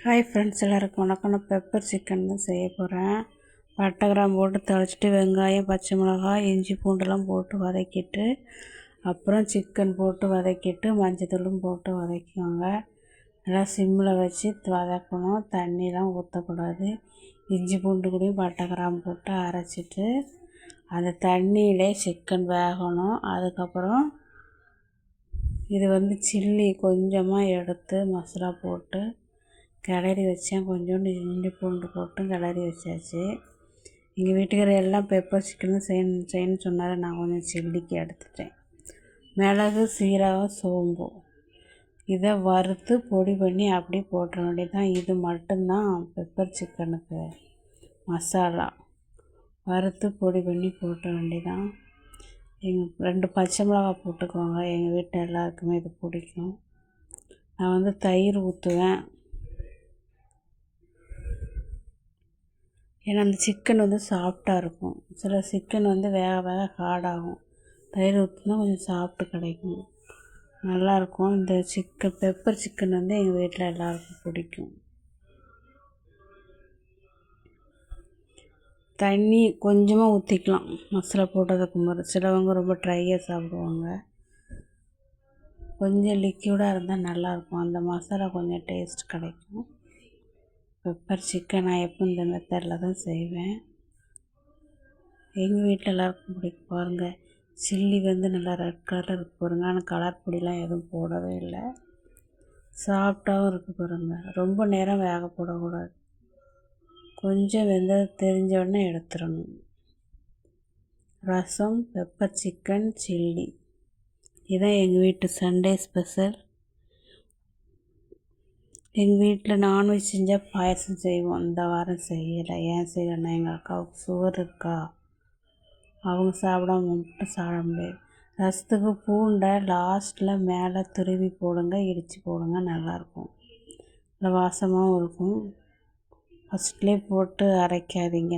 Hi friends, எல்லாருக்கும் வணக்கம். நான் பெப்பர் சிக்கன் தான் செய்ய போகிறேன். பட்டை கிராம்பு போட்டு தாளிச்சிட்டு வெங்காயம், பச்சை மிளகாய், இஞ்சி பூண்டுலாம் போட்டு வதக்கிட்டு அப்புறம் சிக்கன் போட்டு வதக்கிட்டு மஞ்சத்தூளும் போட்டு வதக்கிக்கோங்க. நல்லா சிம்மில் வச்சு வதக்கணும். தண்ணிலாம் ஊற்றக்கூடாது. இஞ்சி பூண்டு கூடயும் பட்டை கிராம்பு போட்டு அரைச்சிட்டு அந்த தண்ணியிலே சிக்கன் வேகணும். அதுக்கப்புறம் இது சில்லி கொஞ்சமாக எடுத்து மசாலா போட்டு கிளறி வச்சேன். கொஞ்சோண்டு இஞ்சி பூண்டு போட்டு கிளறி வச்சாச்சு. எங்கள் வீட்டுக்கார எல்லாம் பெப்பர் சிக்கன் செய்யணும்னு சொன்னார். நான் கொஞ்சம் சில்லிக்கு எடுத்துட்டேன். மிளகு, சீரகம், சோம்பு இதை வறுத்து பொடி பண்ணி அப்படியே போட்டுற வேண்டியதுதான். இது மட்டும்தான் பெப்பர் சிக்கனுக்கு மசாலா. வறுத்து பொடி பண்ணி போட்ட வேண்டியதான். 2 பச்சை மிளகாய் போட்டுக்கோங்க. எங்கள் வீட்டில் எல்லாருக்குமே இது பிடிக்கும். நான் தயிர் ஊற்றுவேன். ஏன்னா அந்த சிக்கன் சாஃப்டாக இருக்கும். சில சிக்கன் வேக வேக ஹார்டாகும். தயிர் ஊற்றினா கொஞ்சம் சாஃப்ட்டு கிடைக்கும், நல்லாயிருக்கும். இந்த பெப்பர் சிக்கன் எங்கள் வீட்டில் எல்லாருக்கும் பிடிக்கும். தண்ணி கொஞ்சமாக ஊற்றிக்கலாம் மசாலா போட்டதுக்கு முன்னாடி. சிலவங்க ரொம்ப ட்ரையாக சாப்பிடுவாங்க. கொஞ்சம் லிக்யூடாக இருந்தால் நல்லாயிருக்கும். அந்த மசாலா கொஞ்சம் டேஸ்ட் கிடைக்கும். பெப்பர் சிக்கன் நான் எப்போ இந்த மெத்தடில் தான் செய்வேன். எங்கள் வீட்டில் எல்லாருக்கும் பிடிக்கும். பாருங்கள், சில்லி நல்லா ரெட் கலரில் இருக்குது பாருங்கள். ஆனால் கலர் பொடிலாம் எதுவும் போடவே இல்லை. சாஃப்டாகவும் இருக்குது பாருங்கள். ரொம்ப நேரம் வேக போடக்கூடாது. கொஞ்சம் வெந்தது தெரிஞ்ச உடனே எடுத்துடணும். ரசம், பெப்பர் சிக்கன், சில்லி இதுதான் எங்கள் வீட்டு சண்டே ஸ்பெஷல். எங்கள் வீட்டில் நான்வெஜ் செஞ்சால் பாயசம் செய்வோம். இந்த வாரம் செய்யலை. ஏன் செய்யலைன்னா எங்கள் அக்காவுக்கு சுகர் இருக்கா, அவங்க சாப்பிடாம மட்டும் சாப்பிட முடியாது. ரசத்துக்கு பூண்டை லாஸ்ட்டில் மேலே துருவி போடுங்க, இடித்து போடுங்க, நல்லாயிருக்கும். நல்லா வாசமாகவும் இருக்கும். ஃபஸ்ட்லேயே போட்டு அரைக்காதீங்க.